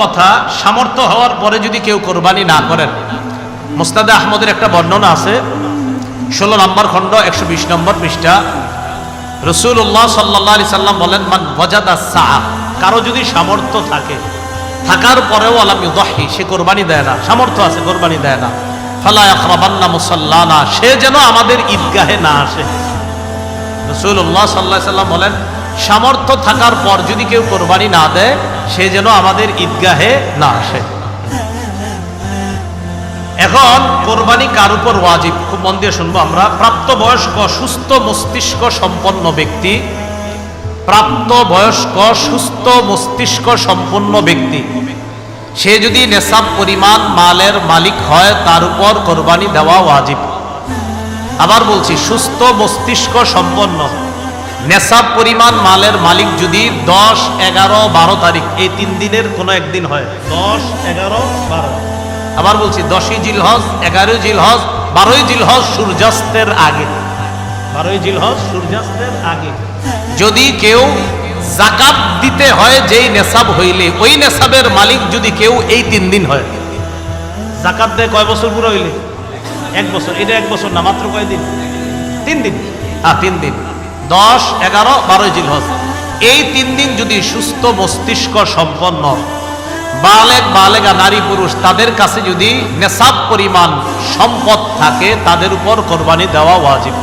কথা সামর্থ্য হওয়ার পরে যদি কেউ কোরবানি না করেন, মুসনাদে আহমদের একটা বর্ণনা আছে 16 নম্বর খণ্ড 120 নম্বর পৃষ্ঠা। রাসূলুল্লাহ সাল্লাল্লাহু আলাইহি সাল্লাম বলেন, মান ওয়াজাদা সাআ, কারো যদি সামর্থ্য থাকে, থাকার পরেও আলাম ইউদাহি, সে কোরবানি দেয় না, সামর্থ্য আছে কোরবানি দেয় না, ফালা ইয়াকরাবান্না মুসাল্লানা, সে যেন আমাদের ঈদগাহে না আসে। রাসূলুল্লাহ সাল্লাল্লাহু আলাইহি সাল্লাম বলেন, সামর্থ্য থাকার পর যদি কেউ কোরবানি না দেয়, সে যেন আমাদের ঈদগাহে না আসে। এখন কোরবানি কার উপর ওয়াজিব, খুব মন দিয়ে শুনবো আমরা। প্রাপ্তবয়স্ক সুস্থ মস্তিষ্ক সম্পন্ন ব্যক্তি, প্রাপ্তবয়স্ক সুস্থ মস্তিষ্ক সম্পন্ন ব্যক্তি, সে যদি নেশাব পরিমাণ মালের মালিক হয়, তার উপর কোরবানি দেওয়া ওয়াজিব। আবার বলছি, সুস্থ মস্তিষ্ক সম্পন্ন নেশাব পরিমাণ মালের মালিক যদি 10, 11, 12 তারিখ এই 3 দিনের কোনো একদিন হয়, 10, 11, 12, আবার বলছি 10ই জিলহজ, 11ই জিলহজ, 12ই জিলহজ সূর্যাস্তের আগে, 12ই জিলহজ সূর্যাস্তের আগে যদি কেউ যাকাত দিতে হয়, যেই নেশাব হইলে ওই নেশাবের মালিক যদি কেউ এই 3 দিন হয়, যাকাত দেয় কয় বছর পুরো হইলে? 1 বছর। এটা 1 বছর না, মাত্র কয় দিন? 3 দিন। 3 দিন, 10, 11, 12 জিলহজ, এই 3 দিন যদি সুস্থ মস্তিষ্ক সম্পন্ন বালেগা নারী পুরুষ তাদের কাছে যদি নেশাব পরিমাণ সম্পদ থাকে, তাদের উপর কোরবানি দেওয়া ওয়াজিব।